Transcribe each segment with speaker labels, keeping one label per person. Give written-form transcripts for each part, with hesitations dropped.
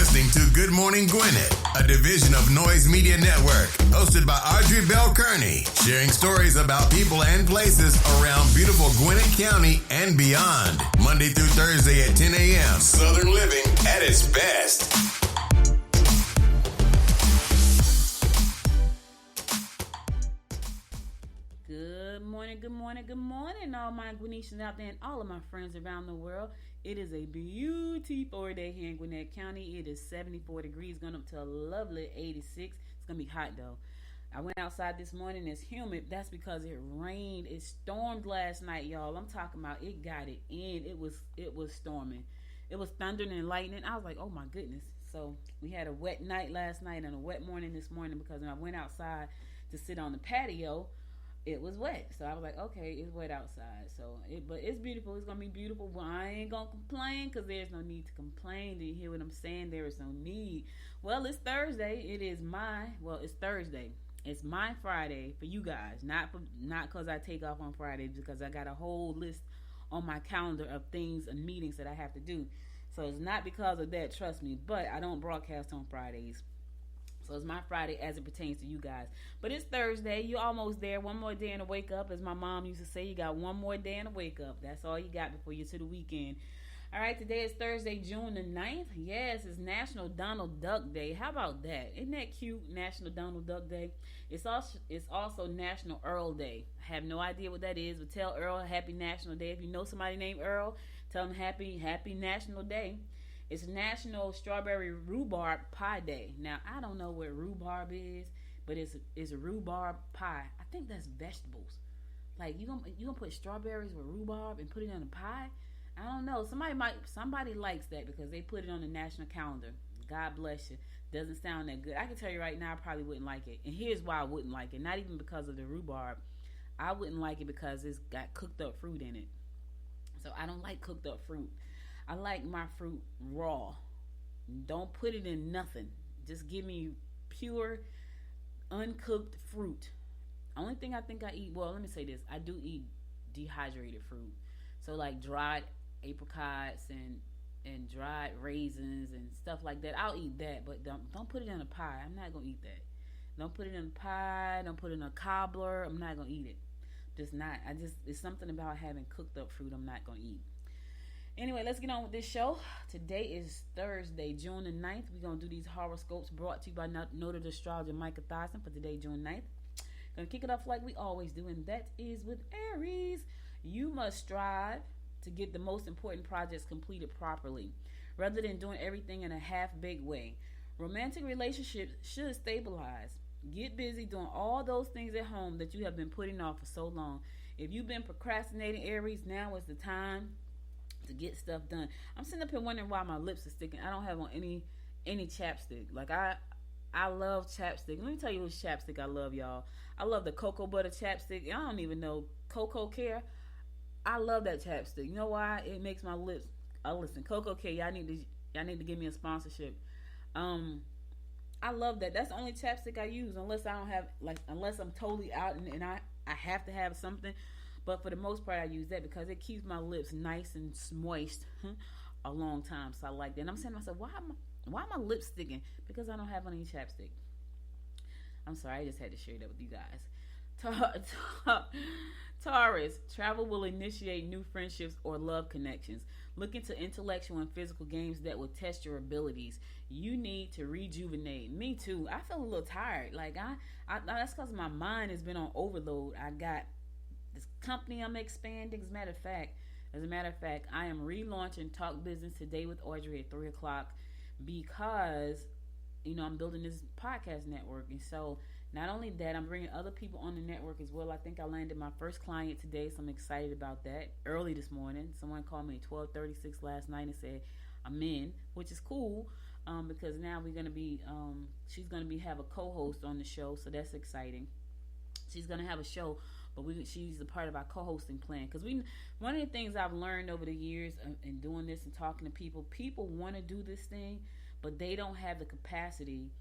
Speaker 1: listening to Good Morning Gwinnett, a division of Noise Media Network, hosted by Audrey Bell Kearney, sharing stories about people and places around beautiful Gwinnett County and beyond. Monday through Thursday at 10 a.m. Southern living at its best.
Speaker 2: Good morning, all my Gwinnetians out there and all of my friends around the world. It is a beautiful day here in Gwinnett County. It is 74 degrees, going up to a lovely 86. It's going to be hot, though. I went outside this morning. It's humid. That's because it rained. It stormed last night, y'all. I'm talking about it got it in. It was storming. It was thundering and lightning. I was like, oh, my goodness. So we had a wet night last night and a wet morning this morning because when I went outside to sit on the patio, it was wet. So I was like, okay, it's wet outside. But it's beautiful. It's going to be beautiful. Well, I ain't going to complain because there's no need to complain. Do you hear what I'm saying? There is no need. Well, it's Thursday. It's Thursday. It's my Friday for you guys. Not because I take off on Fridays, because I got a whole list on my calendar of things and meetings that I have to do. So it's not because of that, trust me. But I don't broadcast on Fridays. So it's my Friday as it pertains to you guys. But it's Thursday. You're almost there. One more day and to wake up. As my mom used to say, you got one more day and to wake up. That's all you got before you're to the weekend. All right, today is Thursday, June the 9th. Yes, it's National Donald Duck Day. How about that? Isn't that cute, National Donald Duck Day? It's also National Earl Day. I have no idea what that is, but tell Earl Happy National Day. If you know somebody named Earl, tell them Happy National Day. It's National Strawberry Rhubarb Pie Day. Now, I don't know what rhubarb is, but it's a rhubarb pie. I think that's vegetables. Like, you gonna put strawberries with rhubarb and put it in a pie? I don't know. Somebody likes that because they put it on the national calendar. God bless you. Doesn't sound that good. I can tell you right now, I probably wouldn't like it. And here's why I wouldn't like it. Not even because of the rhubarb. I wouldn't like it because it's got cooked up fruit in it. So I don't like cooked up fruit. I like my fruit raw. Don't put it in nothing. Just give me pure, uncooked fruit. Only thing I think I eat, well, let me say this. I do eat dehydrated fruit. So like dried apricots and dried raisins and stuff like that. I'll eat that, but don't put it in a pie. I'm not going to eat that. Don't put it in a pie. Don't put it in a cobbler. I'm not going to eat it. Just not. It's something about having cooked up fruit I'm not going to eat. Anyway, let's get on with this show. Today is Thursday, June the 9th. We're going to do these horoscopes brought to you by noted astrologer Micah Thyssen for today, June 9th. Going to kick it off like we always do, and that is with Aries. You must strive to get the most important projects completed properly, rather than doing everything in a half-baked way. Romantic relationships should stabilize. Get busy doing all those things at home that you have been putting off for so long. If you've been procrastinating, Aries, now is the time to get stuff done. I'm sitting up here wondering why my lips are sticking. I don't have on any chapstick. Like I love chapstick. Let me tell you which chapstick I love, y'all. I love the cocoa butter chapstick. I don't even know Cocoa Care. I love that chapstick. You know why? It makes my lips. Listen, Cocoa Care. Y'all need to give me a sponsorship. I love that. That's the only chapstick I use unless I'm totally out and I have to have something. But for the most part, I use that because it keeps my lips nice and moist a long time. So I like that. And I'm saying to myself, why are my lips sticking? Because I don't have any chapstick. I'm sorry, I just had to share that with you guys. Taurus, travel will initiate new friendships or love connections. Look into intellectual and physical games that will test your abilities. You need to rejuvenate. Me too. I feel a little tired. Like I that's because my mind has been on overload. I got this company I'm expanding. As a matter of fact, I am relaunching Talk Business Today with Audrey at 3:00 because, I'm building this podcast network. And so not only that, I'm bringing other people on the network as well. I think I landed my first client today, so I'm excited about that. Early this morning, someone called me at 12:36 last night and said I'm in, which is cool because now we're going to be, she's going to have a co-host on the show, so that's exciting. She's going to have a show, but she's a part of our co-hosting plan. Because one of the things I've learned over the years in doing this and talking to people want to do this thing, but they don't have the capacity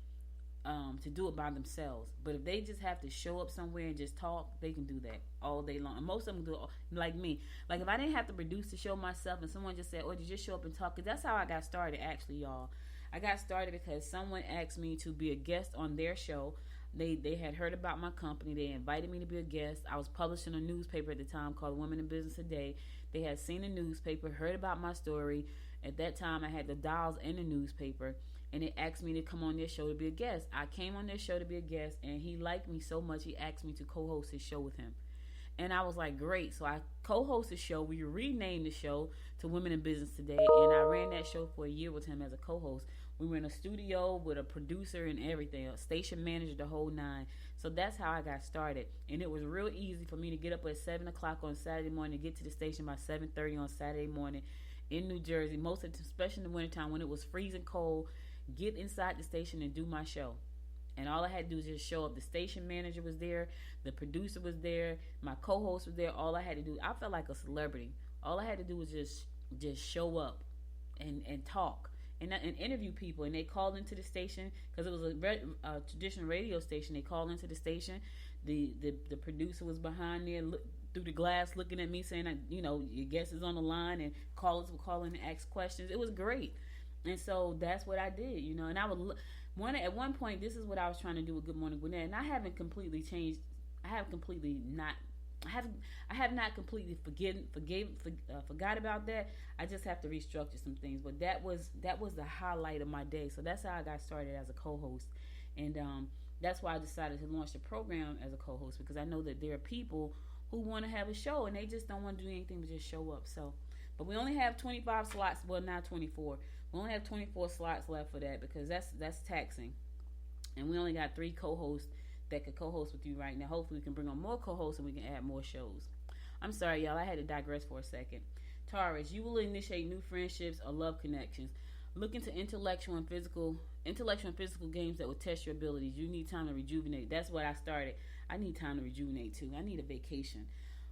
Speaker 2: to do it by themselves. But if they just have to show up somewhere and just talk, they can do that all day long. And most of them do it like me. Like if I didn't have to produce the show myself and someone just said, "Oh, you just show up and talk," because that's how I got started. Actually, y'all, I got started because someone asked me to be a guest on their show. They had heard about my company. They invited me to be a guest. I was publishing a newspaper at the time called Women in Business Today. They had seen the newspaper, heard about my story. At that time, I had the dials in the newspaper, and they asked me to come on their show to be a guest. I came on their show to be a guest, and he liked me so much, he asked me to co-host his show with him. And I was like, great. So I co-hosted the show. We renamed the show to Women in Business Today, and I ran that show for a year with him as a co-host. We were in a studio with a producer and everything, a station manager, the whole nine. So that's how I got started. And it was real easy for me to get up at 7 o'clock on Saturday morning, to get to the station by 7:30 on Saturday morning in New Jersey, most of the, especially in the wintertime when it was freezing cold, get inside the station and do my show. And all I had to do was just show up. The station manager was there. The producer was there. My co-host was there. All I had to do, I felt like a celebrity. All I had to do was just show up and talk and interview people. And they called into the station because it was a traditional radio station. They called into the station. The producer was behind there through the glass looking at me saying, your guest is on the line, and callers would call in and ask questions. It was great. And so that's what I did, and I would... At one point, this is what I was trying to do with Good Morning Gwinnett, and I haven't completely changed. I have not completely forgot about that. I just have to restructure some things. But that was the highlight of my day. So that's how I got started as a co-host, and that's why I decided to launch the program as a co-host, because I know that there are people who want to have a show and they just don't want to do anything but just show up. So, but we only have 25 slots. Well, now 24. We only have 24 slots left for that because that's taxing. And we only got 3 co-hosts that could co-host with you right now. Hopefully we can bring on more co-hosts and we can add more shows. I'm sorry, y'all. I had to digress for a second. Taurus, you will initiate new friendships or love connections. Look into intellectual and physical games that will test your abilities. You need time to rejuvenate. That's what I started. I need time to rejuvenate too. I need a vacation.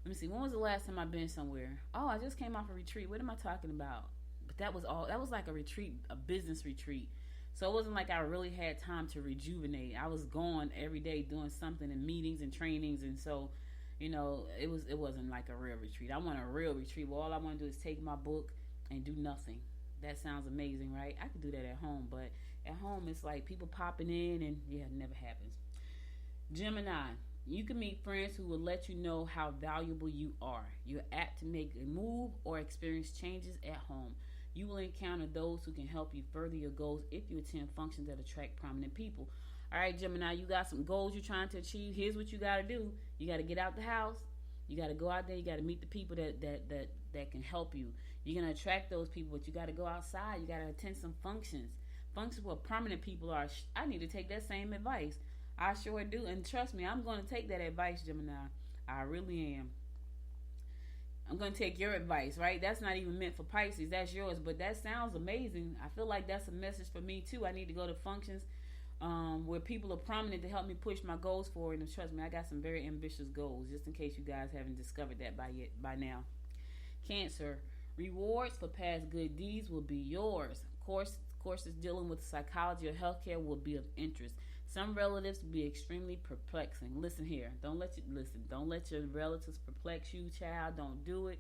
Speaker 2: Let me see. When was the last time I've been somewhere? Oh, I just came off a retreat. What am I talking about? But that was like a retreat, a business retreat. So it wasn't like I really had time to rejuvenate. I was gone every day doing something in meetings and trainings, and so, it wasn't like a real retreat. I want a real retreat where all I want to do is take my book and do nothing. That sounds amazing, right? I could do that at home, but at home it's like people popping in, and it never happens. Gemini, you can meet friends who will let you know how valuable you are. You're apt to make a move or experience changes at home. You will encounter those who can help you further your goals if you attend functions that attract prominent people. All right, Gemini, you got some goals you're trying to achieve. Here's what you got to do. You got to get out the house. You got to go out there. You got to meet the people that can help you. You're going to attract those people, but you got to go outside. You got to attend some functions. Functions where prominent people are. I need to take that same advice. I sure do. And trust me, I'm going to take that advice, Gemini. I really am. I'm going to take your advice, right? That's not even meant for Pisces. That's yours. But that sounds amazing. I feel like that's a message for me, too. I need to go to functions where people are prominent to help me push my goals forward. And trust me, I got some very ambitious goals, just in case you guys haven't discovered that by now. Cancer. Rewards for past good deeds will be yours. Courses dealing with psychology or healthcare will be of interest. Some relatives will be extremely perplexing. Listen here. Don't let your relatives perplex you, child. Don't do it.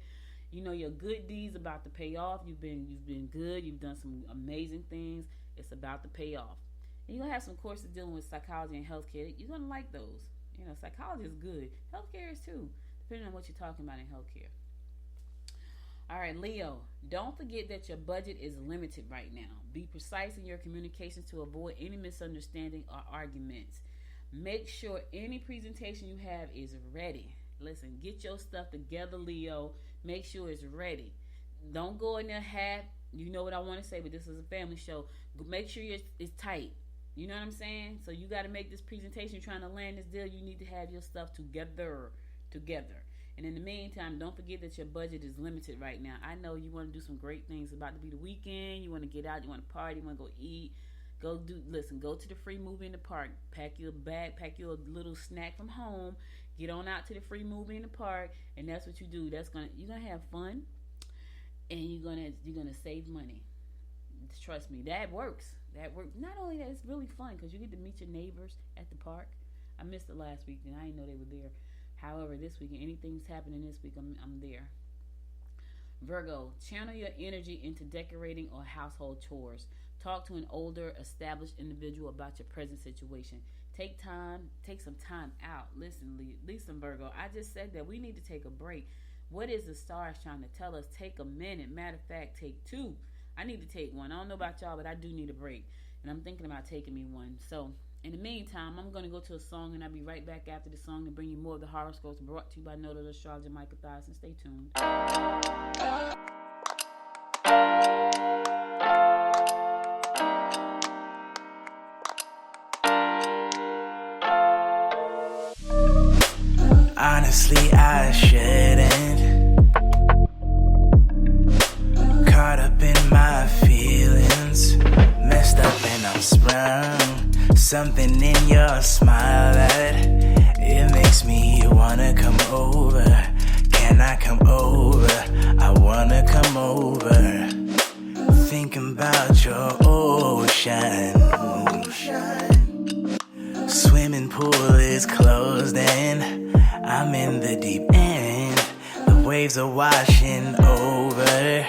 Speaker 2: Your good deeds about to pay off. You've been good. You've done some amazing things. It's about to pay off. And you're going to have some courses dealing with psychology and healthcare. You're going to like those. Psychology is good. Healthcare is too, depending on what you're talking about in healthcare. All right, Leo, don't forget that your budget is limited right now. Be precise in your communications to avoid any misunderstanding or arguments. Make sure any presentation you have is ready. Listen, get your stuff together, Leo. Make sure it's ready. Don't go in there you know what I want to say, but this is a family show. Make sure it's tight. You know what I'm saying? So you got to make this presentation. You're trying to land this deal. You need to have your stuff together. And in the meantime, don't forget that your budget is limited right now. I know you want to do some great things. It's about to be the weekend. You want to get out. You want to party. You want to go eat. Go to the free movie in the park. Pack your bag. Pack your little snack from home. Get on out to the free movie in the park. And that's what you do. You're going to have fun. And you're gonna save money. Trust me, that works. Not only that, it's really fun because you get to meet your neighbors at the park. I missed it last week, and I didn't know they were there. However, this weekend, anything's happening this week, I'm there. Virgo, channel your energy into decorating or household chores. Talk to an older, established individual about your present situation. Take some time out. Listen, Virgo, I just said that we need to take a break. What is the stars trying to tell us? Take a minute. Matter of fact, take two. I need to take one. I don't know about y'all, but I do need a break. And I'm thinking about taking me one. So, in the meantime, I'm going to go to a song, and I'll be right back after the song to bring you more of the horoscopes brought to you by Noted Astrologer Michael Thies. And stay tuned.
Speaker 3: Honestly, I shouldn't. Caught up in my feelings. Messed up and I'm sprung. Something in your smile that it makes me wanna come over. Can I come over? I wanna come over. Thinking about your ocean. Swimming pool is closed and I'm in the deep end. The waves are washing over.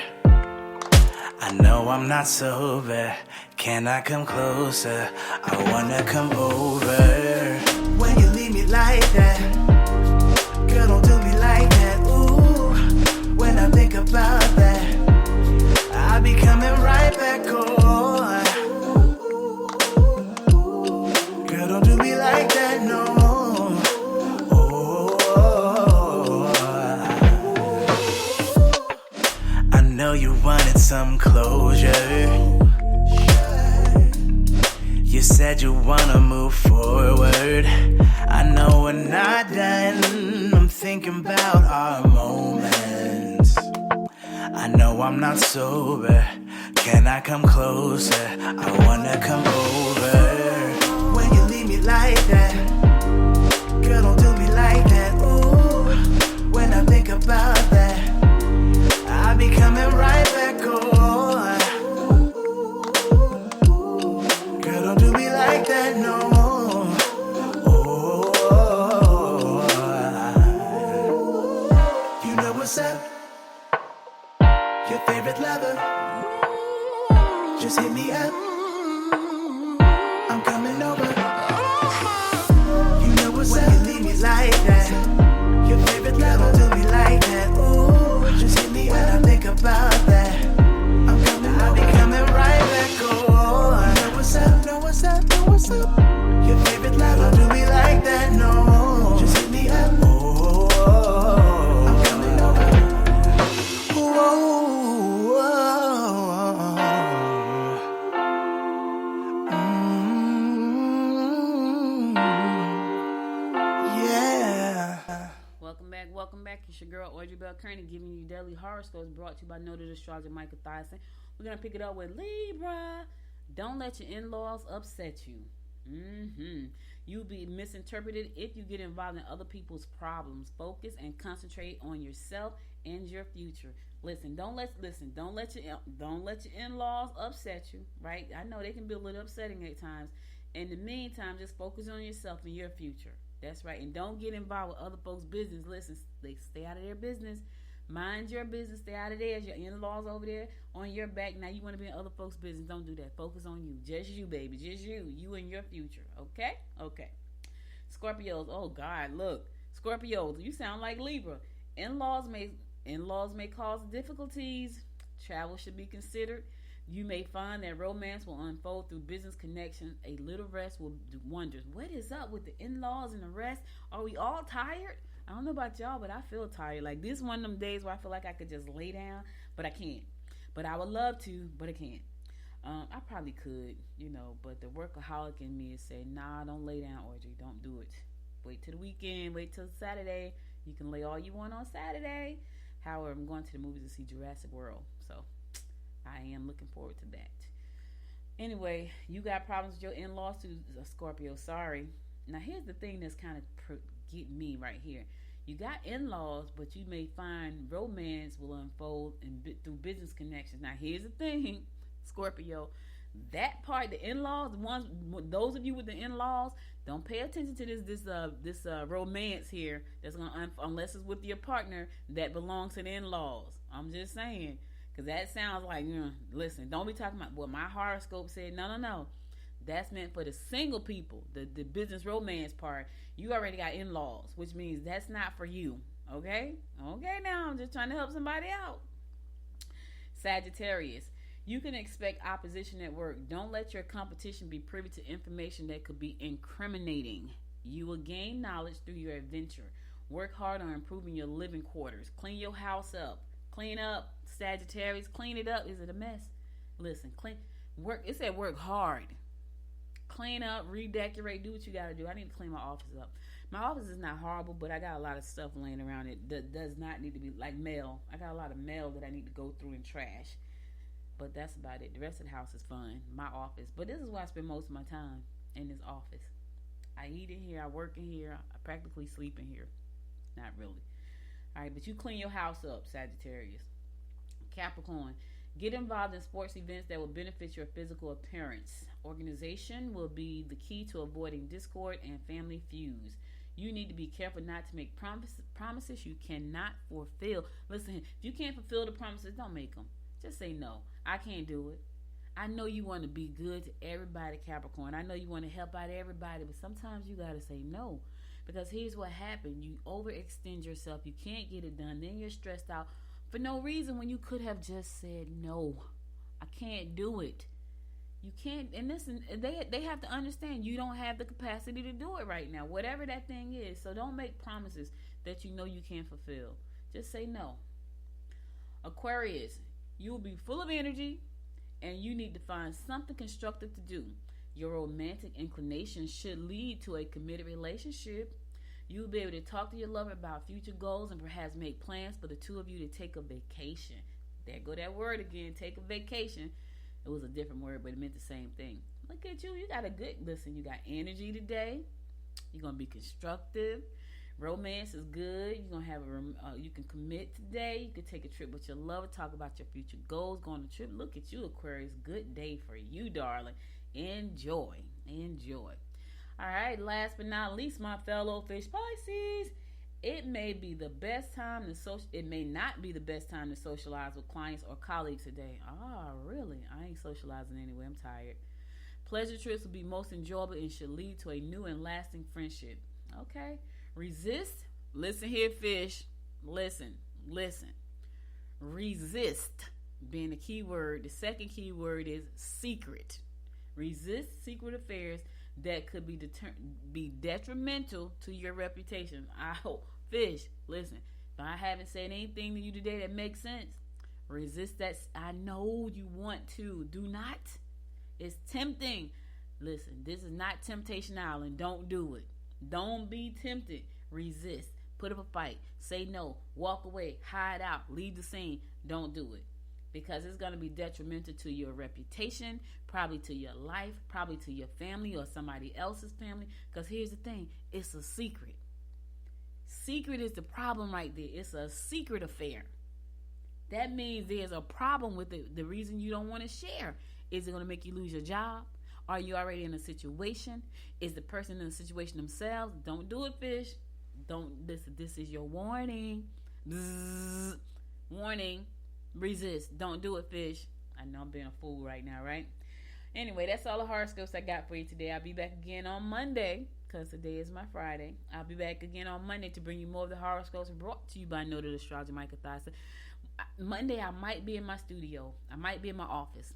Speaker 3: I know I'm not sober. Can I come closer? I wanna come over. When you leave me like that, girl, don't do me like that. Ooh, when I think about that, I'll be coming right back on. Girl, don't do me like that, no. I know you wanted some closure. You said you wanna move forward. I know we're not done. I'm thinking about our moments. I know I'm not sober. Can I come closer? I wanna come over. When you leave me like that, girl, don't do me like that. Ooh, when I think about that, I'll be coming right back on. Girl, don't do me like that, no. Oh, you know what's up? Your favorite lover. Just hit me up. I'm coming over. You know what's up? When you leave me like that, your favorite lover do me like that. Ooh, just hit me up. When I think about that, I'm coming. I'll be coming right back on. Know what's up? Know what's up? Know what's up? Your favorite lover do me like that. No, just hit me up. Oh, I'm coming over. Whoa.
Speaker 2: Welcome back. It's your girl Audrey Bell Kearney giving you daily horoscopes brought to you by Noted Astrologer Michael Thies. We're gonna pick it up with Libra. Don't let your in-laws upset you. You'll be misinterpreted if you get involved in other people's problems. Focus and concentrate on yourself and your future. Don't let your in-laws upset you. Right? I know they can be a little upsetting at times. In the meantime, just focus on yourself and your future. That's right. And don't get involved with other folks' business. Listen, they stay out of their business. Mind your business. Stay out of theirs. Your in-laws over there on your back. Now you want to be in other folks' business. Don't do that. Focus on you. Just you, baby. Just you. You and your future. Okay? Okay. Scorpios. Oh, God. Look. Scorpios. You sound like Libra. In-laws may cause difficulties. Travel should be considered. You may find that romance will unfold through business connections. A little rest will do wonders. What is up with the in-laws and the rest? Are we all tired? I don't know about y'all, but I feel tired. Like this one of them days where I feel like I could just lay down, but I can't. But I would love to, but I can't. I probably could, but the workaholic in me is saying, nah, don't lay down, Audrey. Don't do it. Wait till the weekend. Wait till Saturday. You can lay all you want on Saturday. However, I'm going to the movies to see Jurassic World, so I am looking forward to that. Anyway, you got problems with your in-laws too, Scorpio. Sorry. Now, here's the thing that's kind of getting me right here. You got in-laws, but you may find romance will unfold through business connections. Now, here's the thing, Scorpio. That part, the in-laws, those of you with the in-laws, don't pay attention to this romance here. That's gonna unless it's with your partner that belongs to the in-laws. I'm just saying. Because that sounds like, listen, don't be talking about what my horoscope said. No. That's meant for the single people, the business romance part. You already got in-laws, which means that's not for you. Okay? Okay, now I'm just trying to help somebody out. Sagittarius, you can expect opposition at work. Don't let your competition be privy to information that could be incriminating. You will gain knowledge through your adventure. Work hard on improving your living quarters. Clean your house up. Clean up, Sagittarius. Clean it up. Is it a mess? Listen, work. It said work hard. Clean up, redecorate, do what you got to do. I need to clean my office up. My office is not horrible, but I got a lot of stuff laying around it that does not need to be, like mail. I got a lot of mail that I need to go through and trash. But that's about it. The rest of the house is fun. My office. But this is where I spend most of my time, in this office. I eat in here. I work in here. I practically sleep in here. Not really. All right, but you clean your house up, Sagittarius. Capricorn, get involved in sports events that will benefit your physical appearance. Organization will be the key to avoiding discord and family feuds. You need to be careful not to make promises you cannot fulfill. Listen, if you can't fulfill the promises, don't make them. Just say no. I can't do it. I know you want to be good to everybody, Capricorn. I know you want to help out everybody, but sometimes you got to say no. Because here's what happened. You overextend yourself. You can't get it done. Then you're stressed out for no reason when you could have just said no. I can't do it. You can't. And listen, they have to understand you don't have the capacity to do it right now. Whatever that thing is. So don't make promises that you know you can't fulfill. Just say no. Aquarius, you will be full of energy and you need to find something constructive to do. Your romantic inclinations should lead to a committed relationship. You will be able to talk to your lover about future goals and perhaps make plans for the two of you to take a vacation. There go that word again, take a vacation. It was a different word, but it meant the same thing. Look at you. You got you got energy today. You're going to be constructive. Romance is good. You're going to have you can commit today. You can take a trip with your lover, talk about your future goals, go on a trip. Look at you, Aquarius. Good day for you, darling. Enjoy. All right, last but not least, my fellow fish Pisces. It may not be the best time to socialize with clients or colleagues today. Really? I ain't socializing anyway. I'm tired. Pleasure trips will be most enjoyable and should lead to a new and lasting friendship. Okay? Resist. Listen here, fish. Listen. Resist being the key word. The second key word is secret. Resist secret affairs that could be detrimental to your reputation. Fish, listen, if I haven't said anything to you today that makes sense, resist that. I know you want to. Do not. It's tempting. Listen, this is not Temptation Island. Don't do it. Don't be tempted. Resist. Put up a fight. Say no. Walk away. Hide out. Leave the scene. Don't do it. Because it's going to be detrimental to your reputation, probably to your life, probably to your family or somebody else's family. Because here's the thing. It's a secret. Secret is the problem right there. It's a secret affair. That means there's a problem with it. The reason you don't want to share. Is it going to make you lose your job? Are you already in a situation? Is the person in the situation themselves? Don't do it, fish. Don't listen. This is your warning. Bzzz. Warning. Resist. Don't do it, fish. I know I'm being a fool right now, right? Anyway, that's all the horoscopes I got for you today. I'll be back again on Monday because today is my Friday. I'll be back again on Monday to bring you more of the horoscopes brought to you by Noted Astrologer Michael Thyssen. Monday, I might be in my studio. I might be in my office.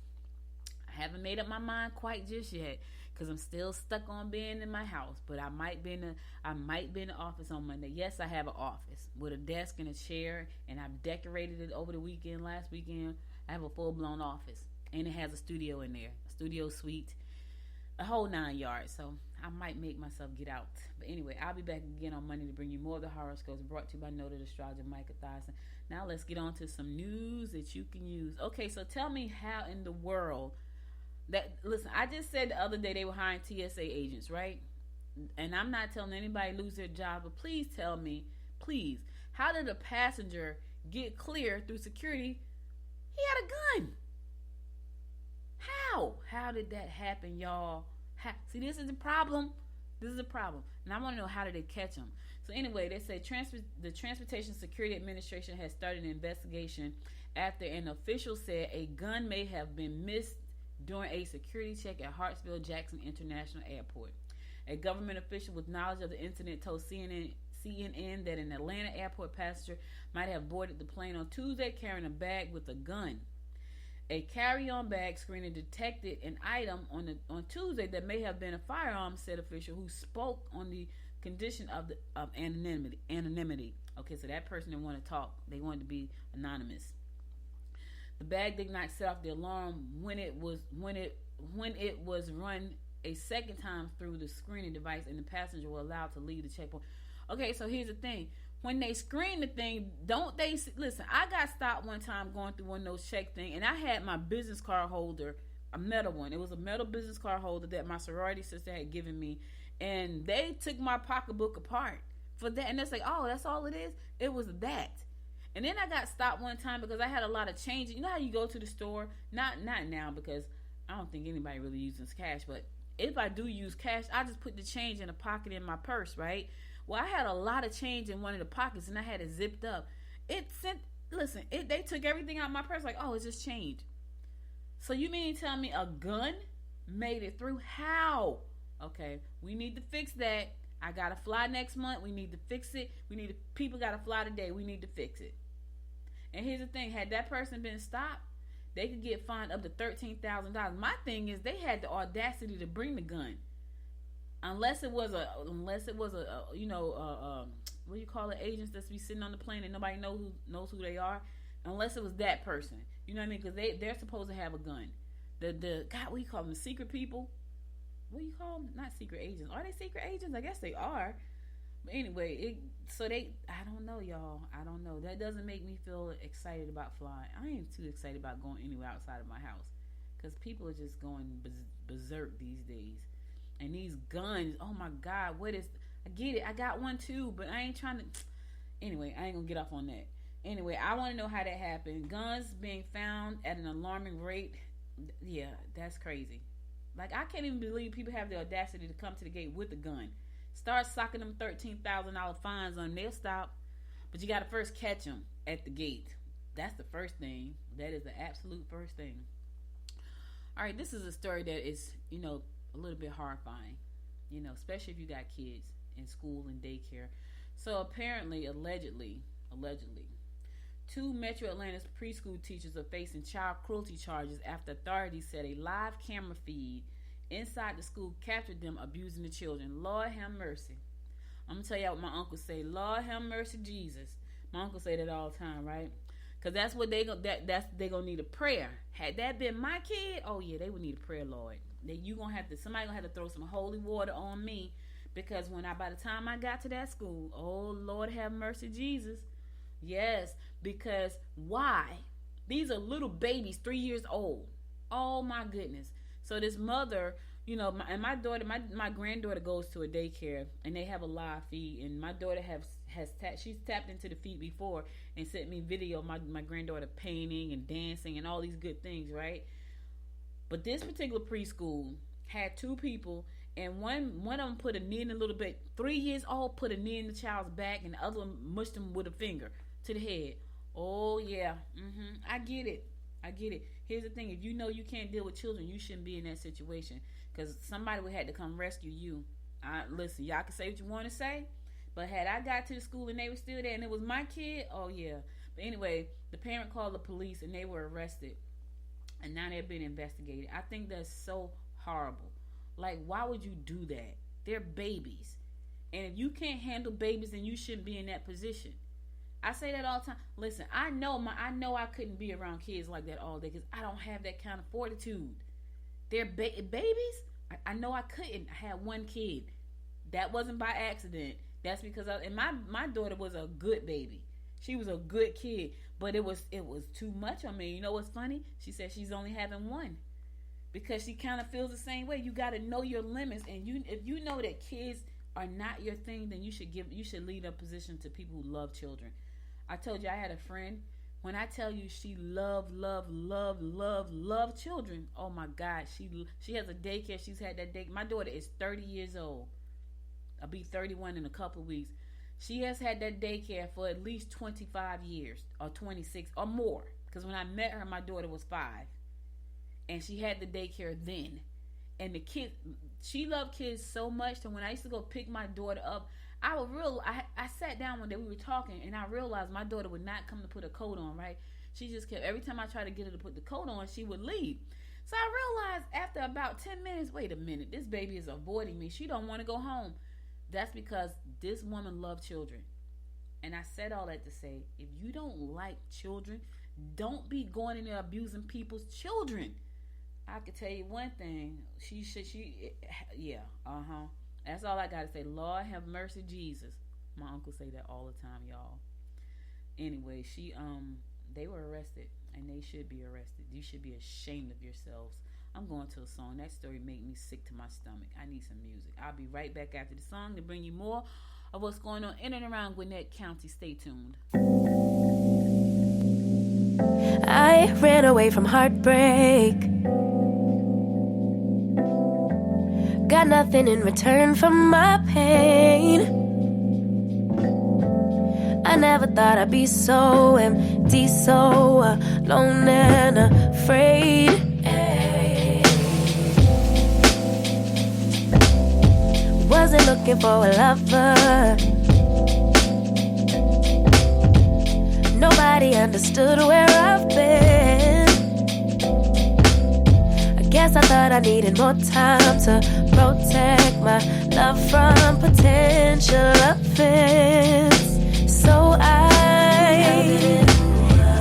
Speaker 2: I haven't made up my mind quite just yet because I'm still stuck on being in my house. But I might be in the office on Monday. Yes, I have an office with a desk and a chair, and I've decorated it over the weekend. Last weekend, I have a full-blown office, and it has a studio in there, a studio suite, a whole 9 yards. So I might make myself get out. But anyway, I'll be back again on Monday to bring you more of the horoscopes brought to you by Noted Astrologer Michael Thyssen. Now let's get on to some news that you can use. Okay, so tell me how in the world listen, I just said the other day they were hiring TSA agents, right? And I'm not telling anybody to lose their job, but please tell me, how did a passenger get clear through security? He had a gun. How? How did that happen, y'all? See, this is the problem. This is a problem, and I want to know, how did they catch them? So anyway, they say the Transportation Security Administration has started an investigation after an official said a gun may have been missed during a security check at Hartsfield-Jackson International Airport. A government official with knowledge of the incident told CNN that an Atlanta airport passenger might have boarded the plane on Tuesday carrying a bag with a gun. A carry-on bag screener detected an item on Tuesday that may have been a firearm, said official who spoke on the condition of anonymity. Okay, so that person didn't want to talk. They wanted to be anonymous. The bag did not set off the alarm when it was run a second time through the screening device, and the passenger was allowed to leave the checkpoint. Okay, so here's the thing. When they screen the thing, don't they... Listen, I got stopped one time going through one of those check things, and I had my business card holder, a metal one. It was a metal business card holder that my sorority sister had given me, and they took my pocketbook apart for that. And they're like, oh, that's all it is? It was that. And then I got stopped one time because I had a lot of change. You know how you go to the store? Not now, because I don't think anybody really uses cash, but if I do use cash, I just put the change in a pocket in my purse, right? Well, I had a lot of change in one of the pockets, and I had it zipped up. They took everything out of my purse, like, oh, it's just change. So you mean to tell me a gun made it through? How? Okay, we need to fix that. I gotta fly next month. We need to fix it. People gotta fly today. We need to fix it. And here's the thing: had that person been stopped, they could get fined up to $13,000. My thing is, they had the audacity to bring the gun. Unless it was a what do you call it, agents that's be sitting on the plane and nobody knows who they are. Unless it was that person, you know what I mean? Because they're supposed to have a gun. The God, what do you call them? The secret people. What do you call them? Not secret agents. Are they secret agents? I guess they are. But anyway, I don't know, y'all. I don't know. That doesn't make me feel excited about flying. I ain't too excited about going anywhere outside of my house, because people are just going berserk these days. And these guns, oh my God, I get it. I got one too, but I ain't trying to. Anyway, I ain't gonna get off on that. Anyway, I want to know how that happened. Guns being found at an alarming rate. Yeah, that's crazy. Like, I can't even believe people have the audacity to come to the gate with a gun. Start socking them $13,000 fines on them. They'll stop. But you got to first catch them at the gate. That's the first thing. That is the absolute first thing. All right, this is a story that is, a little bit horrifying. Especially if you got kids in school and daycare. So apparently, allegedly, 2 Metro Atlanta's preschool teachers are facing child cruelty charges after authorities said a live camera feed inside the school captured them abusing the children. Lord have mercy. I'm going to tell you what my uncle say. Lord have mercy, Jesus. My uncle say that all the time, right? Because that's what they going to need, a prayer. Had that been my kid, oh yeah, they would need a prayer, Lord. Somebody going to have to throw some holy water on me, because by the time I got to that school, oh Lord have mercy, Jesus. Yes, because why? These are little babies, 3 years old. Oh my goodness. So this mother, my daughter, my granddaughter goes to a daycare, and they have a live feed, and my daughter she's tapped into the feed before and sent me video of my granddaughter painting and dancing and all these good things, right? But this particular preschool had 2 people, and one of them put a knee in a little bit. 3 years old, put a knee in the child's back, and the other one mushed him with a finger to the head. Oh yeah, I get it. Here's the thing: if you know you can't deal with children, you shouldn't be in that situation, because somebody would have to come rescue you. Listen, y'all can say what you want to say, but had I got to the school and they were still there and it was my kid, oh yeah. But anyway, the parent called the police and they were arrested, and now they're being investigated. I think that's so horrible. Like, why would you do that? They're babies, and if you can't handle babies, then you shouldn't be in that position. I say that all the time. Listen, I know I couldn't be around kids like that all day, because I don't have that kind of fortitude. They're babies. I know I couldn't. I had one kid. That wasn't by accident. That's because my daughter was a good baby. She was a good kid, but it was too much on me. You know what's funny? She said she's only having one, because she kind of feels the same way. You got to know your limits, and if you know that kids are not your thing, then you should leave a position to people who love children. I told you I had a friend. When I tell you she love children, oh my God, she has a daycare. She's had that day. My daughter is 30 years old. I'll be 31 in a couple of weeks. She has had that daycare for at least 25 years or 26 or more. Because when I met her, my daughter was 5. And she had the daycare then. And the kids, she loved kids so much that when I used to go pick my daughter up, I sat down one day, we were talking, and I realized my daughter would not come to put a coat on, right? She just kept, every time I tried to get her to put the coat on, she would leave. So I realized after about 10 minutes, wait a minute, this baby is avoiding me. She don't want to go home. That's because this woman loved children. And I said all that to say, if you don't like children, don't be going in there abusing people's children. I could tell you one thing. That's all I got to say. Lord have mercy, Jesus. My uncle say that all the time, y'all. Anyway, they were arrested, and they should be arrested. You should be ashamed of yourselves. I'm going to a song. That story made me sick to my stomach. I need some music. I'll be right back after the song to bring you more of what's going on in and around Gwinnett County. Stay tuned.
Speaker 4: I ran away from heartbreak. Got nothing in return for my pain. I never thought I'd be so empty, so alone and afraid. Wasn't looking for a lover. Nobody understood where I've been. I guess I thought I needed more time to protect my love from potential offense. So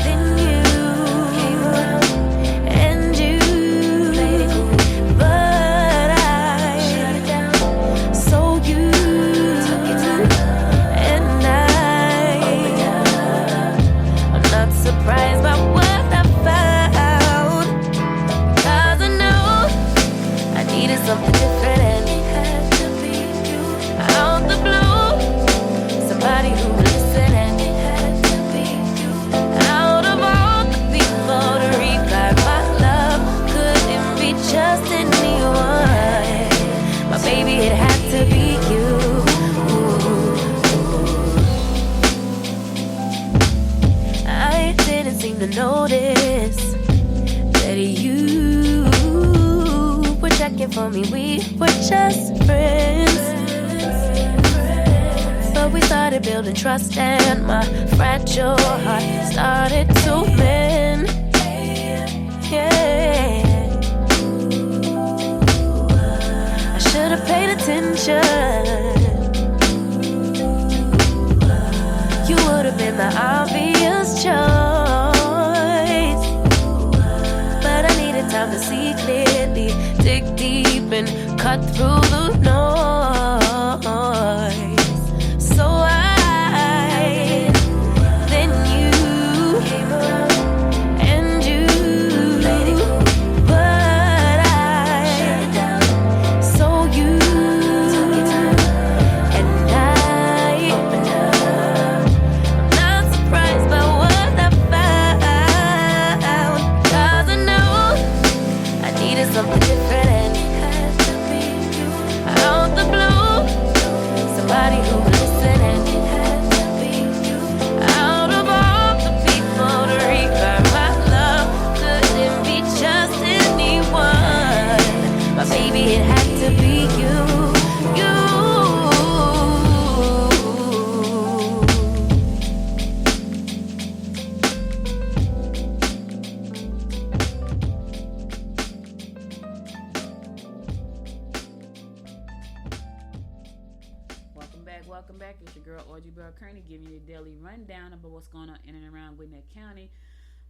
Speaker 4: then you came around and you played it cool, but I shut it down. So you took your time, and I'm not surprised by what I found, 'cause I know I needed something different, and it had to be you. Out the blue, somebody who would listen, and it had to be you. Out of all the people to revive my love, couldn't be just anyone. My baby, it had to be you. I didn't seem to notice that you were checking for me. We were just friends, but we started building trust, and my fragile heart started to mend. Yeah, I should have paid attention. You would have been the obvious choice, but I needed time to see clearly, dig deep and cut through the noise. So then you came around and you played it cool, but I shut it down. So you took your time, and I'm not surprised by what I found, 'cause I know I needed something different, and it had to be you. Out the blue, somebody who would listen, and it had to be you. Out of all the people to revive my love, couldn't be just anyone. My baby, it had to be you.
Speaker 2: Welcome back. It's your girl, Audrey Bell Kearney, giving you a daily rundown about what's going on in and around Gwinnett County.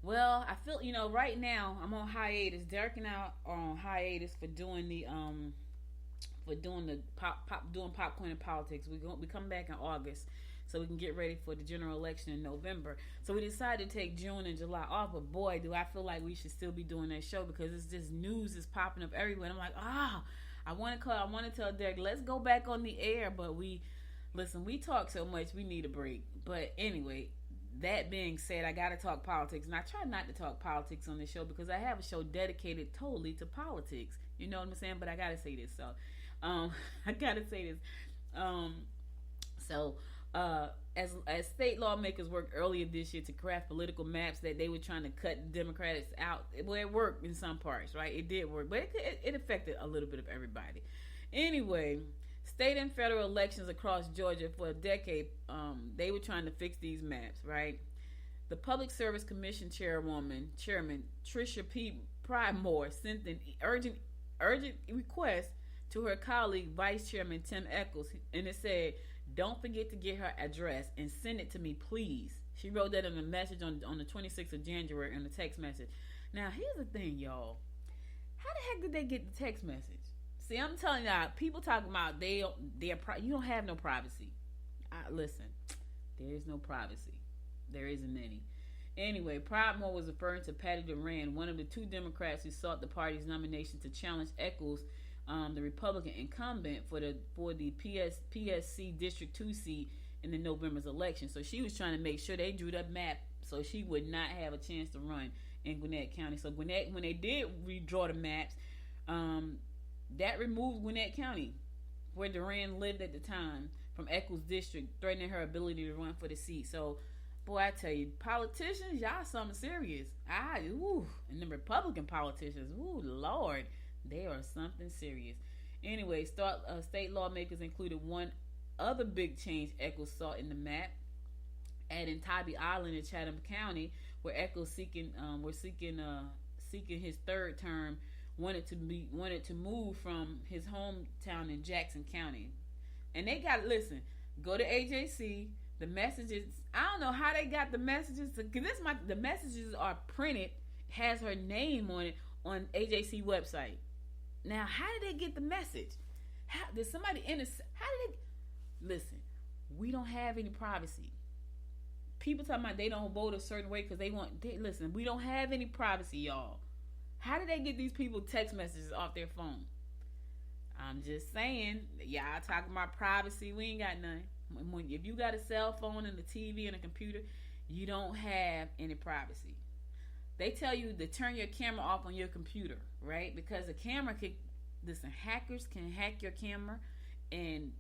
Speaker 2: Well, I feel, right now I'm on hiatus. Derek and I are on hiatus for doing the popcorn and politics. We come back in August, so we can get ready for the general election in November. So we decided to take June and July off. But boy, do I feel like we should still be doing that show, because it's just news is popping up everywhere. And I'm like, I want to tell Derek, let's go back on the air, but we talk so much, we need a break. But anyway, that being said, I got to talk politics. And I try not to talk politics on this show, because I have a show dedicated totally to politics. You know what I'm saying? But I got to say this. So, I got to say this. So, as state lawmakers worked earlier this year to craft political maps that they were trying to cut the Democrats out, well, it worked in some parts, right? It did work, but it affected a little bit of everybody. Anyway, state and federal elections across Georgia for a decade, they were trying to fix these maps, right? The Public Service Commission Chairman Tricia P. Pridemore sent an urgent request to her colleague, Vice Chairman Tim Echols, and it said, "Don't forget to get her address and send it to me, please." She wrote that in a message on the 26th of January in a text message. Now, here's the thing, y'all. How the heck did they get the text message? See, I'm telling y'all, people talking about you don't have no privacy. Listen, there is no privacy. There isn't any. Anyway, Pridemore was referring to Patty Duran, one of the two Democrats who sought the party's nomination to challenge Echols, the Republican incumbent for the PSC District 2 seat in the November's election. So she was trying to make sure they drew the map so she would not have a chance to run in Gwinnett County. So when they did redraw the maps, that removed Gwinnett County, where Duran lived at the time, from Echols' district, threatening her ability to run for the seat. So, boy, I tell you, politicians, y'all something serious. And the Republican politicians, Lord, they are something serious. Anyway, state lawmakers included one other big change Echols saw in the map, adding Tybee Island in Chatham County, where Echols seeking his third term, wanted to move from his hometown in Jackson County. And they got, listen, go to AJC. The messages, I don't know how they got the messages, because the messages are printed, has her name on it on AJC website. Now, how did they get the message? How did somebody listen, we don't have any privacy. People talking about they don't vote a certain way because listen, we don't have any privacy, y'all. How did they get these people text messages off their phone? I'm just saying, y'all talking about privacy, we ain't got none. If you got a cell phone and a TV and a computer, you don't have any privacy. They tell you to turn your camera off on your computer, right? Because the camera hackers can hack your camera and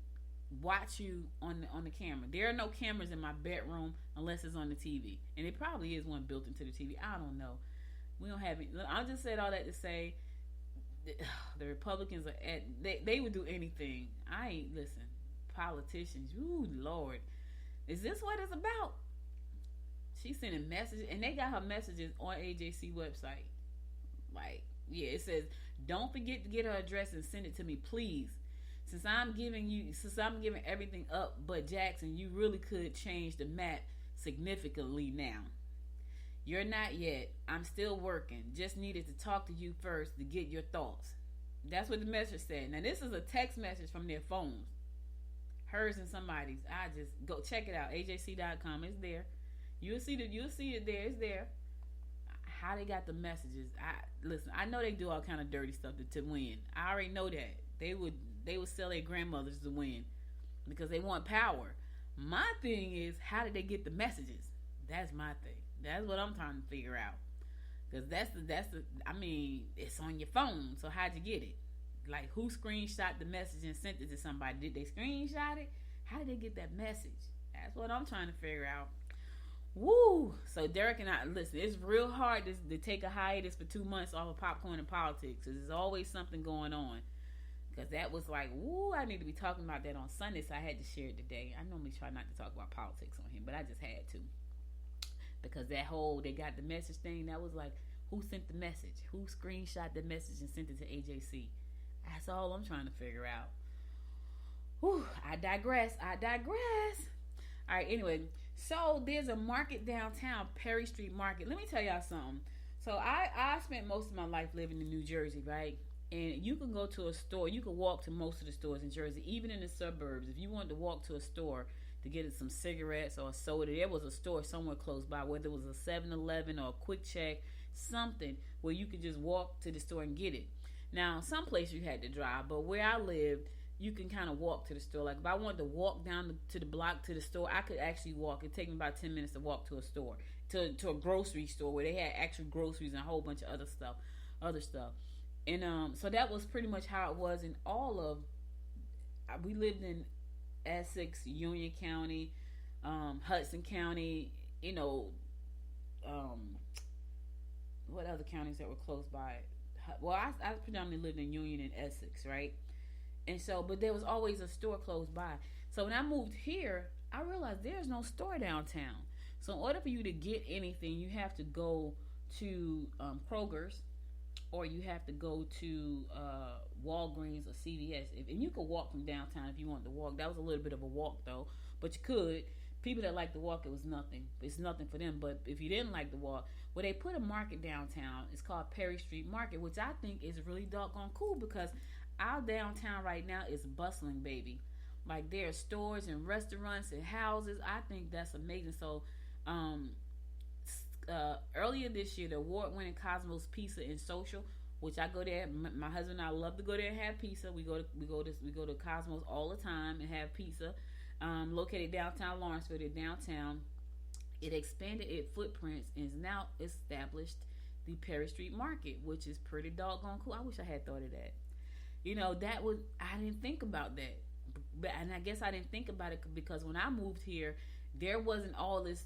Speaker 2: watch you on the camera. There are no cameras in my bedroom unless it's on the TV. And it probably is one built into the TV. I don't know. We don't have it. I just said all that to say the Republicans they would do anything. Listen, politicians, Lord, is this what it's about? She's sending messages, and they got her messages on AJC website. Like, yeah, it says, "Don't forget to get her address and send it to me, please. Since I'm giving everything up but Jackson, you really could change the map significantly now. You're not yet. I'm still working. Just needed to talk to you first to get your thoughts." That's what the message said. Now, this is a text message from their phones. Hers and somebody's. I just go check it out. AJC.com. It's there. You'll see it there. It's there. How they got the messages? Listen. I know they do all kind of dirty stuff to win. I already know that. They would sell their grandmothers to win because they want power. My thing is, how did they get the messages? That's my thing. That's what I'm trying to figure out. Because it's on your phone. So how'd you get it? Like, who screenshot the message and sent it to somebody? Did they screenshot it? How did they get that message? That's what I'm trying to figure out. Woo! So Derek and I, listen, it's real hard to take a hiatus for 2 months off of popcorn and politics. Because there's always something going on. Because that was like, woo, I need to be talking about that on Sunday, so I had to share it today. I normally try not to talk about politics on here, but I just had to. Because that whole, they got the message thing, that was like, who sent the message? Who screenshot the message and sent it to AJC? That's all I'm trying to figure out. Whew, I digress. All right, anyway, so there's a market downtown, Perry Street Market. Let me tell y'all something. So I spent most of my life living in New Jersey, right? And you can go to a store. You can walk to most of the stores in Jersey, even in the suburbs. If you wanted to walk to a store to get some cigarettes or a soda, there was a store somewhere close by, whether it was a 7-Eleven or a Quick Check, something where you could just walk to the store and get it. Now, some places you had to drive, but where I lived, you can kind of walk to the store. Like, if I wanted to walk down to the block to the store, I could actually walk. It'd take me about 10 minutes to walk to a store, to a grocery store where they had actual groceries and a whole bunch of other stuff. And so that was pretty much how it was in all of. We lived in Essex, Union County, Hudson County, what other counties that were close by? Well, I predominantly lived in Union and Essex, right? And so, but there was always a store close by. So when I moved here, I realized there's no store downtown. So in order for you to get anything, you have to go to Kroger's, or you have to go to Walgreens or CVS. And you could walk from downtown if you wanted to walk. That was a little bit of a walk though, but you could. People that like to walk, it was nothing. It's nothing for them. But if you didn't like to walk, well, they put a market downtown. It's called Perry Street Market, which I think is really doggone cool because our downtown right now is bustling, baby. Like there are stores and restaurants and houses. I think that's amazing. So earlier this year, the award-winning Cosmo's Pizza and Social, which I go there. My husband and I love to go there and have pizza. We go to Cosmo's all the time and have pizza. Located downtown Lawrenceville, downtown. It expanded its footprints and is now established the Perry Street Market, which is pretty doggone cool. I wish I had thought of that. I didn't think about that. And I guess I didn't think about it because when I moved here, there wasn't all this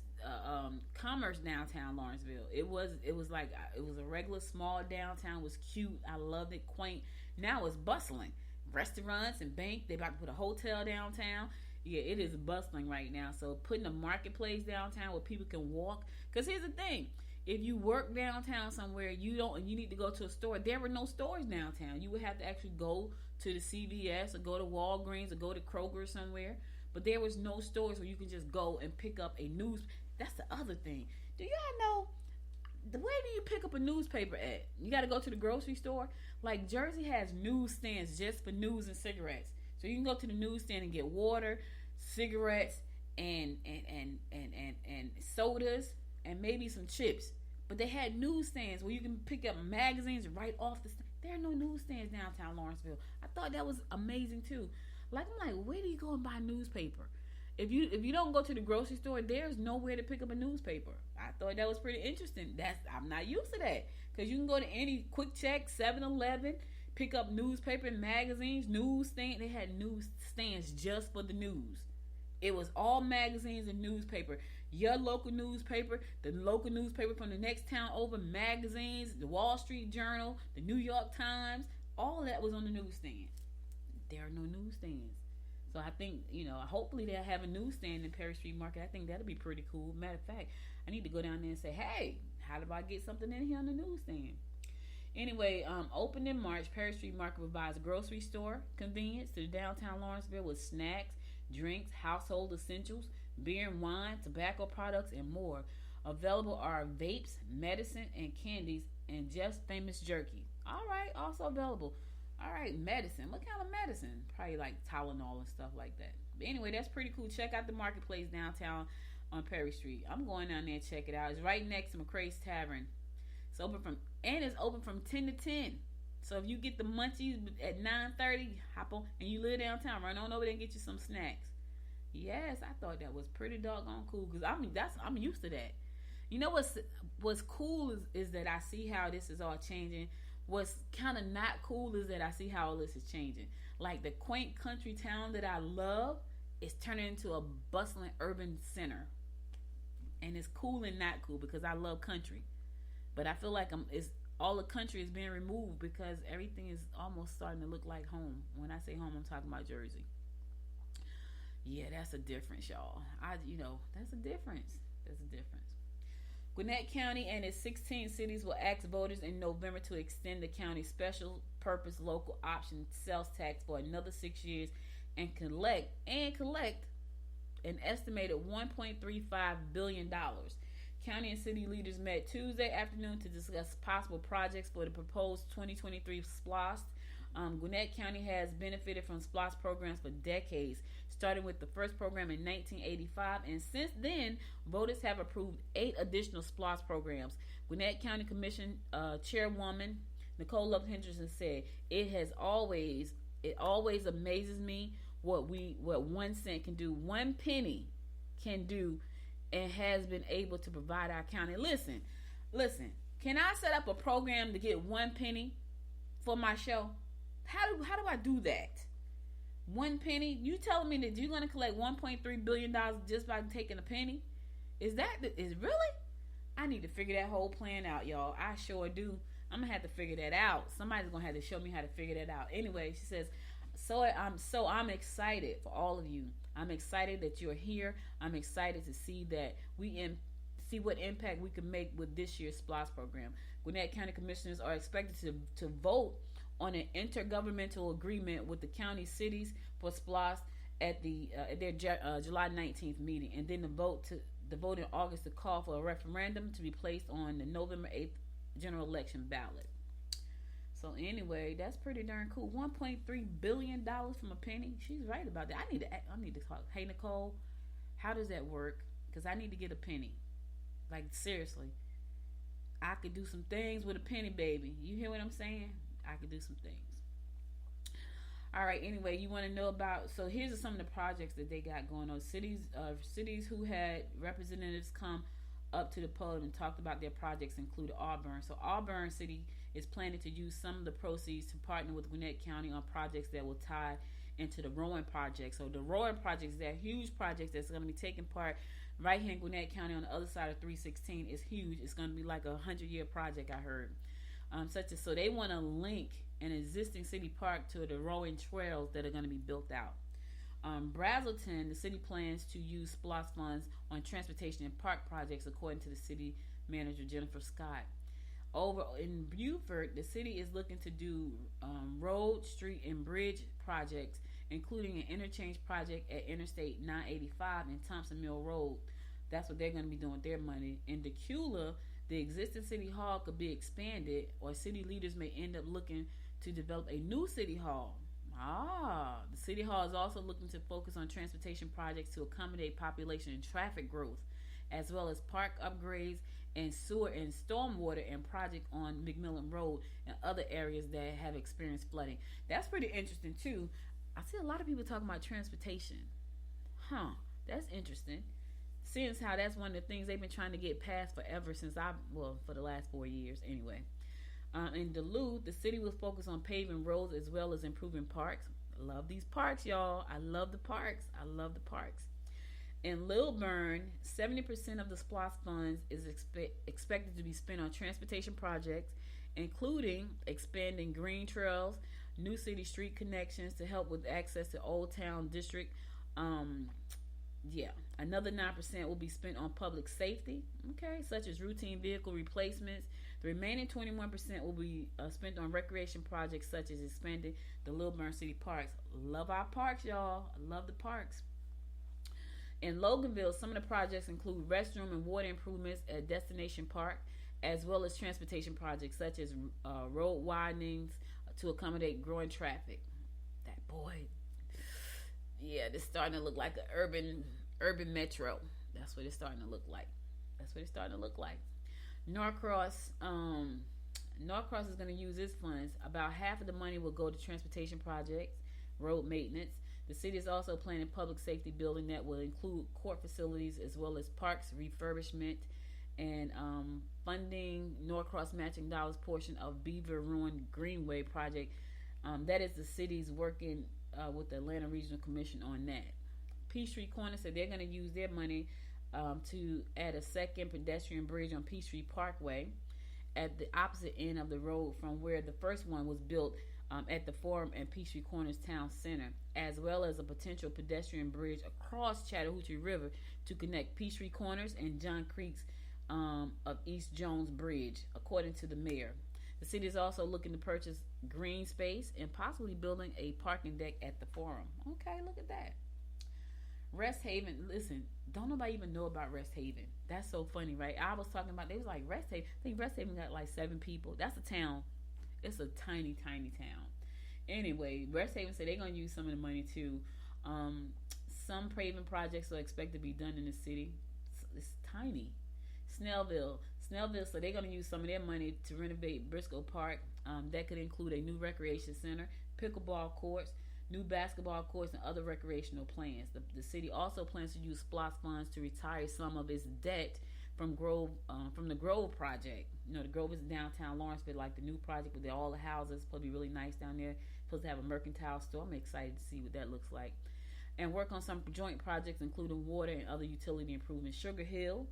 Speaker 2: commerce downtown Lawrenceville. It was a regular small downtown. It was cute. I loved it, quaint. Now it's bustling. Restaurants and bank. They about to put a hotel downtown. Yeah, it is bustling right now. So putting a marketplace downtown where people can walk. Because here's the thing. If you work downtown somewhere, you need to go to a store. There were no stores downtown. You would have to actually go to the CVS or go to Walgreens or go to Kroger somewhere. But there was no stores where you can just go and pick up a news. That's the other thing. Do y'all know, where do you pick up a newspaper at? You got to go to the grocery store. Like Jersey has newsstands just for news and cigarettes. So you can go to the newsstand and get water, cigarettes, and sodas, and maybe some chips. But they had newsstands where you can pick up magazines right off the stand. There are no newsstands downtown Lawrenceville. I thought that was amazing too. I'm like, where do you go and buy a newspaper? If you don't go to the grocery store, there's nowhere to pick up a newspaper. I thought that was pretty interesting. I'm not used to that. Because you can go to any Quick Check, 7-Eleven, pick up newspaper and magazines, newsstand. They had newsstands just for the news. It was all magazines and newspaper. Your local newspaper, the local newspaper from the next town over, magazines, the Wall Street Journal, the New York Times, all that was on the newsstand. There are no newsstands. So I think, hopefully they'll have a newsstand in Perry Street Market. I think that'll be pretty cool. Matter of fact, I need to go down there and say, hey, how do I get something in here on the newsstand? Anyway, opened in March, Perry Street Market provides grocery store convenience to downtown Lawrenceville with snacks, drinks, household essentials, beer and wine, tobacco products, and more. Available are vapes, medicine, and candies, and just famous jerky. All right, also available. All right, medicine. What kind of medicine? Probably like Tylenol and stuff like that. But anyway, that's pretty cool. Check out the marketplace downtown on Perry Street. I'm going down there and check it out. It's right next to McCrae's Tavern. It's open from 10 to 10. So if you get the munchies at 9:30, hop on, and you live downtown, run on over there and get you some snacks. Yes, I thought that was pretty doggone cool because I'm used to that. You know what's cool is that I see how this is all changing. What's kind of not cool is that I see how all this is changing. Like the quaint country town that I love is turning into a bustling urban center. And it's cool and not cool because I love country. But I feel like all the country is being removed because everything is almost starting to look like home. When I say home, I'm talking about Jersey. Yeah, that's a difference, y'all. That's a difference. There's a difference. Gwinnett County and its 16 cities will ask voters in November to extend the county's special purpose local option sales tax for another 6 years and collect an estimated $1.35 billion. County and city leaders met Tuesday afternoon to discuss possible projects for the proposed 2023 SPLOST. Gwinnett County has benefited from SPLOST programs for decades, starting with the first program in 1985, and since then, voters have approved 8 additional SPLOST programs. Gwinnett County Commission Chairwoman Nicole Love Henderson said, "It always amazes me what 1 cent can do, 1 penny can do, and has been able to provide our county." Listen. Can I set up a program to get 1 penny for my show? How do I do that? 1 penny? You telling me that you're going to collect $1.3 billion just by taking a penny? Is really? I need to figure that whole plan out, y'all. I sure do. I'm going to have to figure that out. Somebody's going to have to show me how to figure that out. Anyway, she says, I'm excited for all of you. I'm excited that you're here. I'm excited to see that see what impact we can make with this year's SPLOST program. Gwinnett County Commissioners are expected to vote on an intergovernmental agreement with the county cities for SPLOST at their July 19th meeting, and then the vote in August to call for a referendum to be placed on the November 8th general election ballot. So anyway, that's pretty darn cool. $1.3 billion from a penny. She's right about that. I need to talk. Hey Nicole, how does that work? Because I need to get a penny. Like seriously, I could do some things with a penny, baby. You hear what I'm saying? I could do some things. All right. Anyway, you want to know about? So here's some of the projects that they got going on. Cities who had representatives come up to the podium and talked about their projects included Auburn. So Auburn City is planning to use some of the proceeds to partner with Gwinnett County on projects that will tie into the Rowan project. So the Rowan project is that huge project that's going to be taking part right here in Gwinnett County on the other side of 316. Is huge. It's going to be like a 100-year project, I heard. So they want to link an existing city park to the Rowan trails that are going to be built out. Brazelton, the city plans to use SPLOST funds on transportation and park projects, according to the city manager Jennifer Scott. Over in Beaufort, the city is looking to do road, street, and bridge projects, including an interchange project at Interstate 985 and Thompson Mill Road. That's what they're going to be doing with their money. In Decula, the existing city hall could be expanded, or city leaders may end up looking to develop a new city hall. The city hall is also looking to focus on transportation projects to accommodate population and traffic growth, as well as park upgrades and sewer and stormwater and project on McMillan Road and other areas that have experienced flooding. That's pretty interesting too. I see a lot of people talking about transportation. That's interesting. Seeing how that's one of the things they've been trying to get passed forever for the last 4 years anyway. In Duluth, the city will focus on paving roads as well as improving parks. I love these parks, y'all. I love the parks. In Lilburn, 70% of the SPLOST funds is expected to be spent on transportation projects, including expanding green trails, new city street connections to help with access to Old Town District. Another 9% will be spent on public safety, such as routine vehicle replacements. The remaining 21% will be spent on recreation projects such as expanding the Lilburn City Parks. Love our parks, y'all. I love the parks. In Loganville, some of the projects include restroom and water improvements at Destination Park, as well as transportation projects such as road widenings to accommodate growing traffic. That boy, this starting to look like an urban metro. That's what it's starting to look like. Norcross is going to use its funds. About half of the money will go to transportation projects, road maintenance. The city is also planning public safety building that will include court facilities as well as parks refurbishment, and funding Norcross matching dollars portion of Beaver Ruin Greenway project. That is the city's working with the Atlanta Regional Commission on that. Peachtree Corner said they're going to use their money to add a second pedestrian bridge on Peachtree Parkway at the opposite end of the road from where the first one was built at the Forum and Peachtree Corners Town Center, as well as a potential pedestrian bridge across Chattahoochee River to connect Peachtree Corners and John Creeks of East Jones Bridge, according to the mayor. The city is also looking to purchase green space and possibly building a parking deck at the Forum. Okay, look at that. Rest Haven, listen, don't nobody even know about Rest Haven. That's so funny, right? I was talking about, they was like, Rest Haven, I think Rest Haven got like 7 people. That's a town. It's a tiny, tiny town. Anyway, Rest Haven said they're going to use some of the money too. Some paving projects are expected to be done in the city. It's tiny. Snellville, so they're going to use some of their money to renovate Briscoe Park. That could include a new recreation center, pickleball courts, new basketball courts, and other recreational plans. The city also plans to use SPLOST funds to retire some of its debt from the Grove project. The Grove is in downtown Lawrenceville, like the new project with all the houses. It's supposed to be really nice down there. It's supposed to have a mercantile store. I'm excited to see what that looks like. And work on some joint projects, including water and other utility improvements. Sugar Hill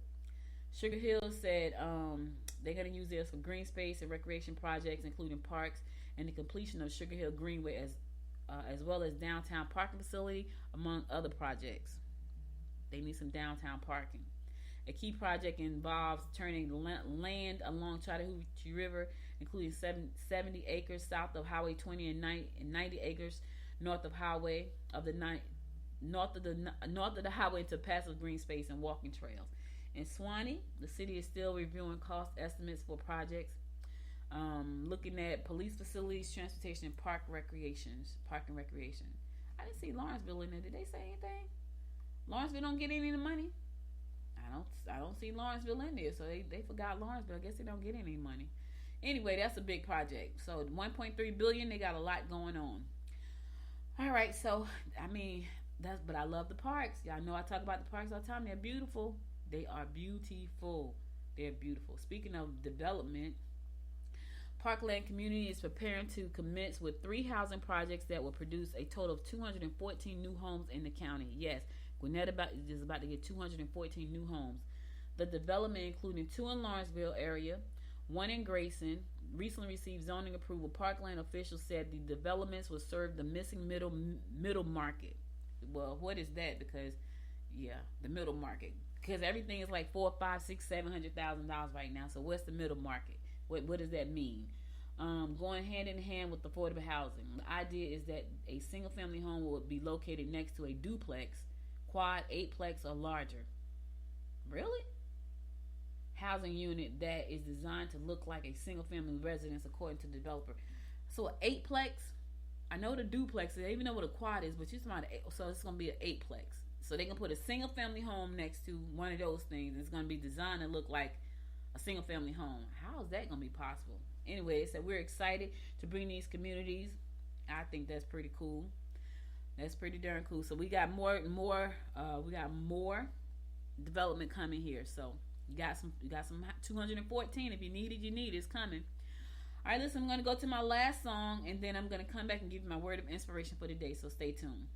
Speaker 2: said they're going to use this for green space and recreation projects, including parks and the completion of Sugar Hill Greenway as well as downtown parking facility, among other projects. They need some downtown parking. A key project involves turning land along Chattahoochee River, including 70 acres south of Highway 20 and 90 acres north of the highway into passive green space and walking trails. In Swanee, the city is still reviewing cost estimates for projects, looking at police facilities, transportation, and park and recreation. I didn't see Lawrenceville in there. Did they say anything? Lawrenceville don't get any of the money. I don't see Lawrenceville in there, so they forgot Lawrenceville. I guess they don't get any money. Anyway, that's a big project. So $1.3 billion. They got a lot going on. All right, so but I love the parks. Y'all know I talk about the parks all the time. They're beautiful. They are beautiful. They're beautiful. Speaking of development, Parkland Community is preparing to commence with 3 housing projects that will produce a total of 214 new homes in the county. Yes, Gwinnett is about to get 214 new homes. The development, including 2 in Lawrenceville area, 1 in Grayson, recently received zoning approval. Parkland officials said the developments will serve the missing middle market. Well, what is that? Because the middle market. Because everything is like $400,000, $500,000, $600,000, $700,000 right now. So what's the middle market? What does that mean? Going hand in hand with affordable housing. The idea is that a single family home will be located next to a duplex, quad, 8plex, or larger. Really? Housing unit that is designed to look like a single family residence, according to the developer. So an 8plex, I know the duplex, I even know what a quad is, but you're talking about so it's going to be an 8plex. So they can put a single family home next to one of those things. It's going to be designed to look like a single family home. How is that going to be possible? Anyway, so we're excited to bring these communities. I think that's pretty cool. That's pretty darn cool. So we got more development coming here. So you got some 214. If you need it, you need it. It's coming. All right, listen, I'm going to go to my last song, and then I'm going to come back and give you my word of inspiration for the day. So stay tuned.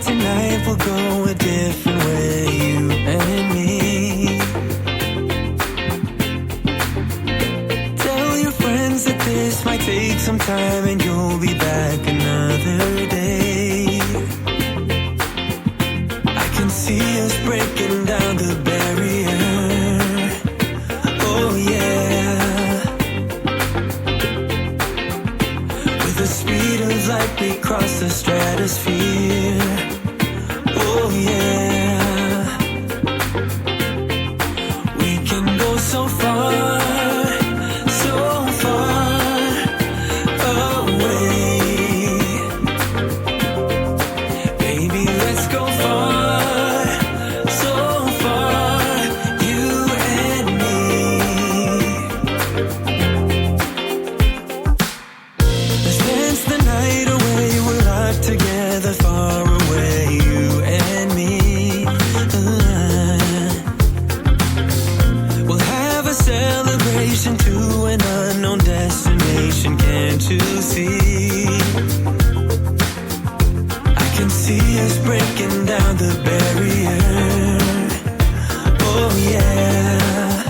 Speaker 3: Tonight we'll go a different way, you and me. Tell your friends that this might take some time and you'll be back another day. I can see us breaking down the barrier. Oh yeah. With the speed of light we cross the stratosphere. Oh yeah, we can go so far, so far away. Baby, let's go far, so far, you and me. Let's dance the night away, we're locked together far away. Celebration to an unknown destination, can't you see? I can see us breaking down the barrier. Oh yeah.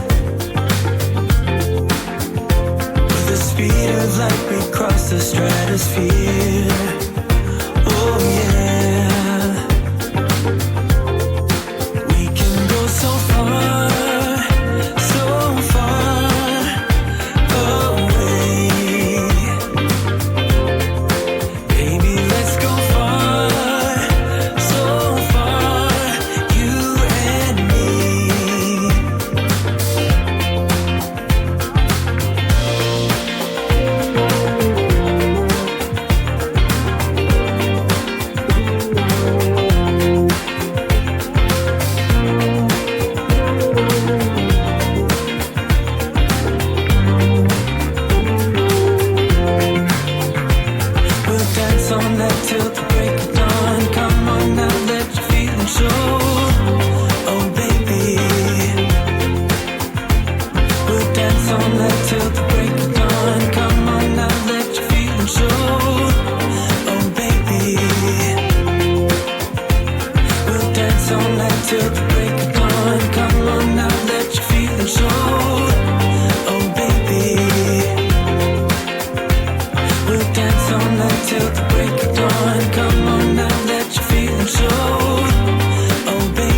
Speaker 3: With the speed of light we cross the stratosphere. Oh yeah. We can go so far. dance all night till the break of dawn. Come on now, let your feelings show. Oh baby, we'll dance all night till the break of dawn. Come on now, let your feelings show. Oh baby, we'll dance all night till the break of dawn. Come on now, let your feelings show. Oh baby.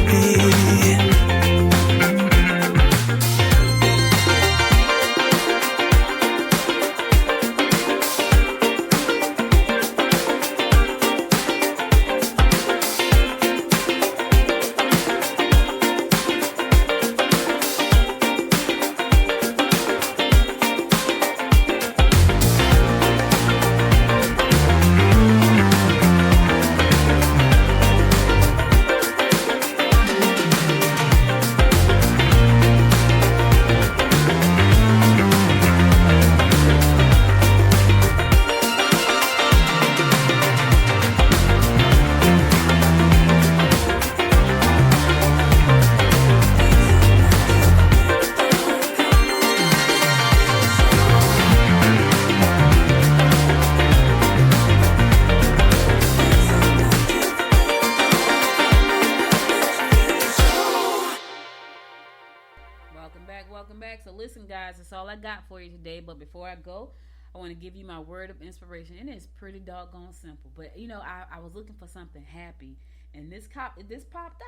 Speaker 2: Welcome back. So listen, guys, that's all I got for you today. But before I go, I want to give you my word of inspiration. And it's pretty doggone simple. But, you know, I was looking for something happy. And this popped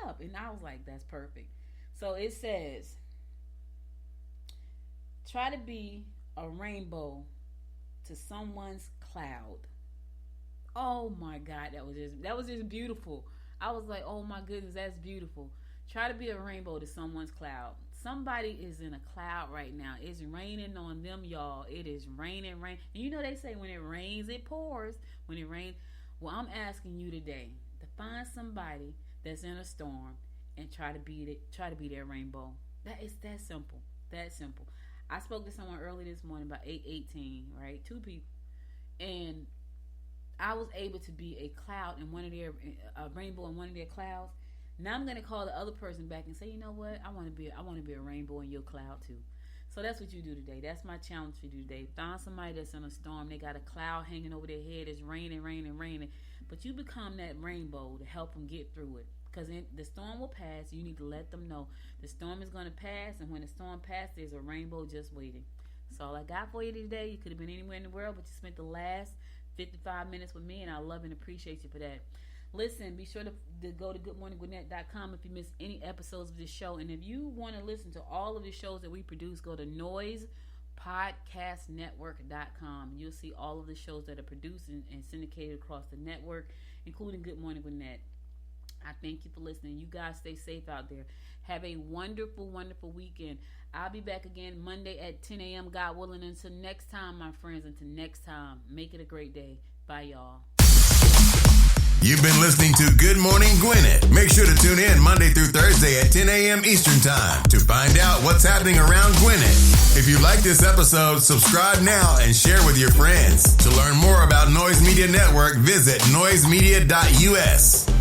Speaker 2: up. And I was like, that's perfect. So it says, try to be a rainbow to someone's cloud. Oh, my God. That was just beautiful. I was like, oh, my goodness, that's beautiful. Try to be a rainbow to someone's cloud. Somebody is in a cloud right now. It's raining on them, y'all. It is raining. And you know they say when it rains, it pours. When it rains, well, I'm asking you today to find somebody that's in a storm and try to be their rainbow. That is that simple. That simple. I spoke to someone early this morning about 8:18, right? 2 people, and I was able to be a cloud in one of their a rainbow in one of their clouds. Now I'm gonna call the other person back and say, you know what? I want to be a rainbow in your cloud too. So that's what you do today. That's my challenge for you today. Find somebody that's in a storm. They got a cloud hanging over their head. It's raining, but you become that rainbow to help them get through it. Because the storm will pass. You need to let them know the storm is gonna pass, and when the storm passes, there's a rainbow just waiting. That's all I got for you today. You could have been anywhere in the world, but you spent the last 55 minutes with me, and I love and appreciate you for that. Listen, be sure to go to goodmorninggwinnett.com if you missed any episodes of this show. And if you want to listen to all of the shows that we produce, go to noisepodcastnetwork.com. You'll see all of the shows that are produced and syndicated across the network, including Good Morning Gwinnett. I thank you for listening. You guys stay safe out there. Have a wonderful, wonderful weekend. I'll be back again Monday at 10 a.m., God willing. Until next time, my friends, until next time, make it a great day. Bye, y'all.
Speaker 1: You've been listening to Good Morning Gwinnett. Make sure to tune in Monday through Thursday at 10 a.m. Eastern Time to find out what's happening around Gwinnett. If you like this episode, subscribe now and share with your friends. To learn more about Noise Media Network, visit noisemedia.us.